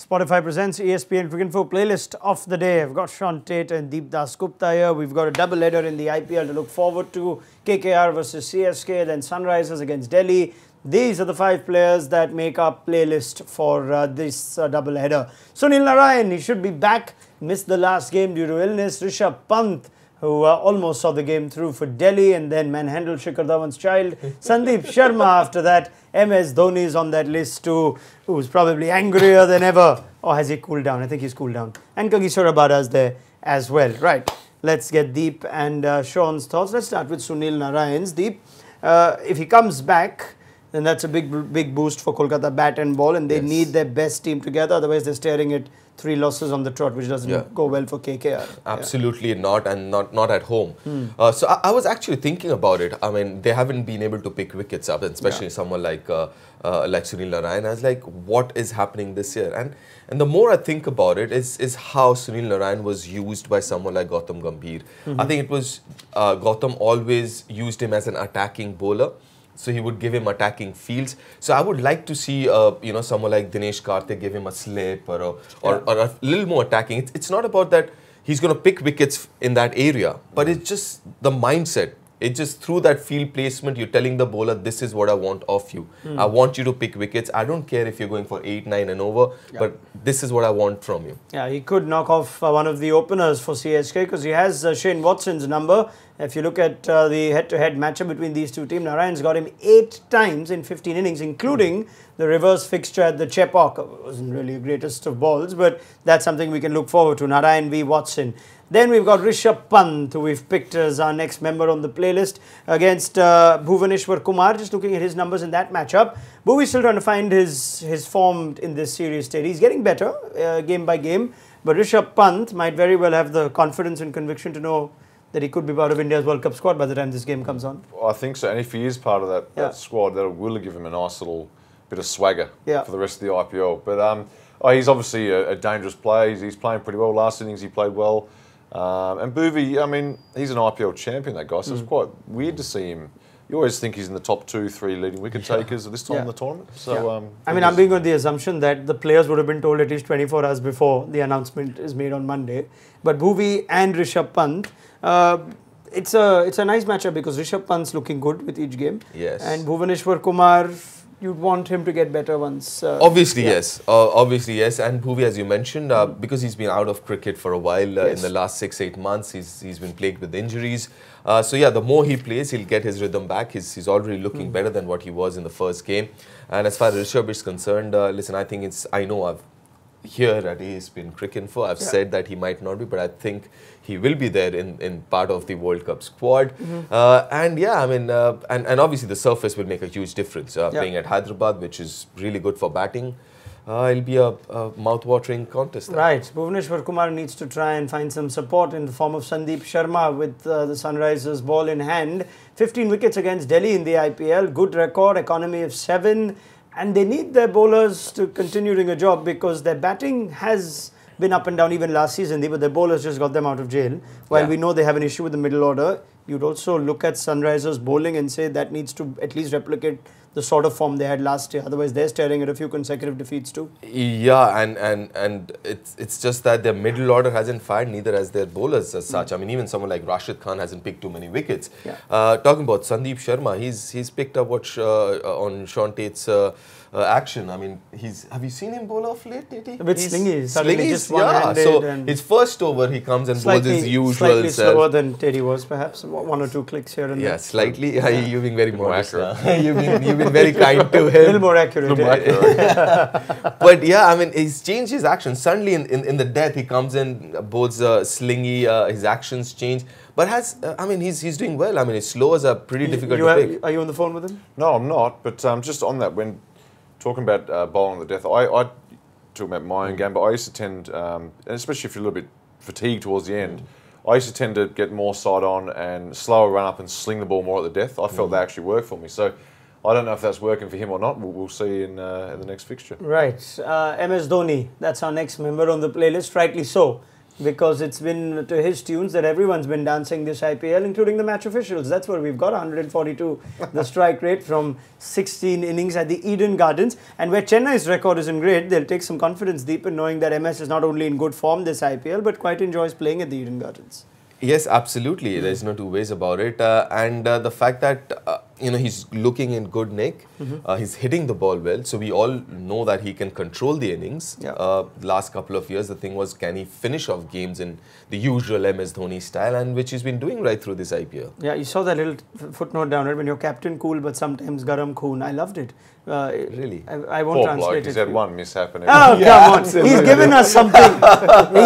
Spotify presents ESPN Cricinfo playlist of the day. I've got Sean Tate and Deep Das Gupta here. We've got a double header in the IPL to look forward to. KKR versus CSK, then Sunrisers against Delhi. These are the 5 players that make up playlist for this double header. Sunil Narine, he should be back. Missed the last game due to illness. Rishabh Pant, who almost saw the game through for Delhi and then manhandled Shikhar Dhawan's child. Sandeep Sharma after that. MS Dhoni is on that list too, who's probably angrier than ever. Or has he cooled down? I think he's cooled down. And Kagiso Rabada is there as well. Right, let's get Deep and Sean's thoughts. Let's start with Sunil Narayan's. Deep, if he comes back, then that's a big boost for Kolkata bat and ball, and they need their best team together. Otherwise, they're staring at 3 losses on the trot, which doesn't go well for KKR. Absolutely not, and not at home. So I was actually thinking about it. I mean, they haven't been able to pick wickets up, and especially someone like Sunil Narine. I was like, what is happening this year? And the more I think about it, is how Sunil Narine was used by someone like Gautam Gambhir. I think it was Gautam always used him as an attacking bowler. So he would give him attacking fields. So I would like to see, someone like Dinesh Karthik give him a slip or a little more attacking. It's not about that he's going to pick wickets in that area, but it's just the mindset. It's just through that field placement, you're telling the bowler, this is what I want of you. I want you to pick wickets. I don't care if you're going for 8, 9 and over, but this is what I want from you. Yeah, he could knock off one of the openers for CSK because he has Shane Watson's number. If you look at the head-to-head matchup between these two teams, Narayan's got him 8 times in 15 innings, including the reverse fixture at the Chepauk. It wasn't really the greatest of balls, but that's something we can look forward to. Narayan v Watson. Then we've got Rishabh Pant, who we've picked as our next member on the playlist, against Bhuvaneshwar Kumar. Just looking at his numbers in that matchup. Bhuvi's still trying to find his form in this series state. He's getting better game by game, but Rishabh Pant might very well have the confidence and conviction to know that he could be part of India's World Cup squad by the time this game comes on. Well, I think so, and if he is part of that squad, that will give him a nice little bit of swagger for the rest of the IPL. But he's obviously a dangerous player. He's playing pretty well. Last innings he played well. And Bhuvi, I mean, he's an IPL champion, that guy, so it's quite weird to see him. You always think he's in the top 2, 3 leading wicket takers at this time in the tournament. So, I mean, I'm being on the assumption that the players would have been told at least 24 hours before the announcement is made on Monday. But Bhuvi and Rishabh Pant, it's a nice matchup because Rishabh Pant's looking good with each game. Yes. And Bhuvaneshwar Kumar, you'd want him to get better once. Obviously, yes. Obviously, yes. And Bhuvi, as you mentioned, because he's been out of cricket for a while in the last 6-8 months, he's been plagued with injuries. So yeah, the more he plays, he'll get his rhythm back. He's already looking better than what he was in the first game. And as far as Rishabh is concerned, listen, I think I've here at ESPN Cricinfo, I've said that he might not be, but I think he will be there in part of the World Cup squad. And yeah, I mean, and obviously the surface will make a huge difference. Playing at Hyderabad, which is really good for batting, it'll be a mouth-watering contest. Right. Bhuvaneshwar Kumar needs to try and find some support in the form of Sandeep Sharma with the Sunrisers ball in hand. 15 wickets against Delhi in the IPL. Good record, economy of 7. And they need their bowlers to continue doing a job because their batting has been up and down even last season, but their bowlers just got them out of jail. While we know they have an issue with the middle order, you'd also look at Sunrisers bowling and say that needs to at least replicate the sort of form they had last year. Otherwise, they're staring at a few consecutive defeats too. Yeah, and it's just that their middle order hasn't fired, neither has their bowlers as such. I mean, even someone like Rashid Khan hasn't picked too many wickets. Talking about Sandeep Sharma, he's picked up on Sean Tate's action. I mean, have you seen him bowl off late, Titi? A bit slingy. Suddenly just so his first over, he comes and bowls his usual slightly slower than Teddy was, perhaps. 1 or 2 clicks here and there. Yeah, slightly. You're being very more accurate. You've been very kind to him. A little more accurate. But yeah, I mean, he's changed his action. Suddenly in the death, he comes in, bowls slingy, his actions change. But he's doing well. I mean, his slows are pretty difficult to pick. Are you on the phone with him? No, I'm not. But just on that, when talking about bowling the death, I talk about my own game, but I used to tend, and especially if you're a little bit fatigued towards the end, I used to tend to get more side on and slower run up and sling the ball more at the death. I felt that actually worked for me. So I don't know if that's working for him or not. We'll see in the next fixture. Right. MS Dhoni, that's our next member on the playlist, rightly so. because it's been to his tunes that everyone's been dancing this IPL, including the match officials. That's what we've got, 142, the strike rate from 16 innings at the Eden Gardens. And where Chennai's record isn't great, they'll take some confidence deep in knowing that MS is not only in good form this IPL, but quite enjoys playing at the Eden Gardens. Yes, absolutely. There's no two ways about it. And the fact that, he's looking in good nick, he's hitting the ball well. So we all know that he can control the innings. Yeah. Last couple of years, the thing was, can he finish off games in the usual MS Dhoni style, and which he's been doing right through this IPL. Yeah, you saw that little footnote down, right? When you're captain cool, but sometimes garam khoon. I loved it. Really? I won't Poor translate bloke, it. he's had one mishap and Oh, come on. He's given us something.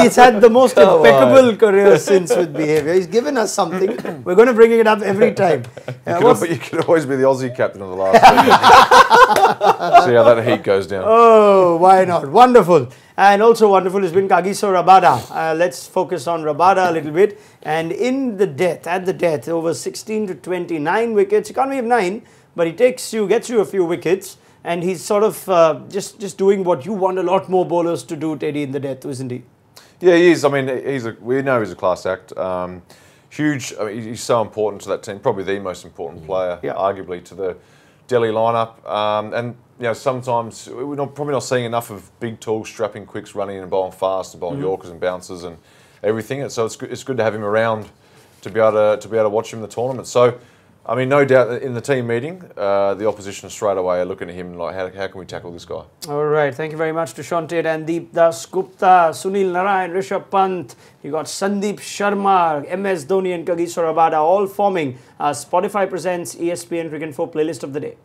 He's had the most impeccable career since with behaviour. He's given us something. We're going to bring it up every time. You can always be the Aussie captain of the last week. See how that heat goes down. Oh, why not? Wonderful. And also wonderful has been Kagiso Rabada. Let's focus on Rabada a little bit. And at the death, over 16 to 29 wickets. He can't have 9, but he gets you a few wickets. And he's sort of just doing what you want a lot more bowlers to do, Teddy, in the death, isn't he? Yeah, he is. I mean, we know he's a class act. Huge. I mean, he's so important to that team. Probably the most important player, arguably, to the Delhi lineup. And sometimes we're probably not seeing enough of big, tall, strapping quicks running and bowling fast and bowling Yorkers and bouncers and everything. And so it's good to have him around to be able to watch him in the tournament. So, I mean, no doubt that in the team meeting, the opposition straight away are looking at him like, how can we tackle this guy? All right. Thank you very much to Sean Tate and Deep Das Gupta, Sunil Narayan, Rishabh Pant. You got Sandeep Sharma, MS Dhoni and Kagiso Rabada all forming Spotify Presents ESPN Cricket Info Playlist of the Day.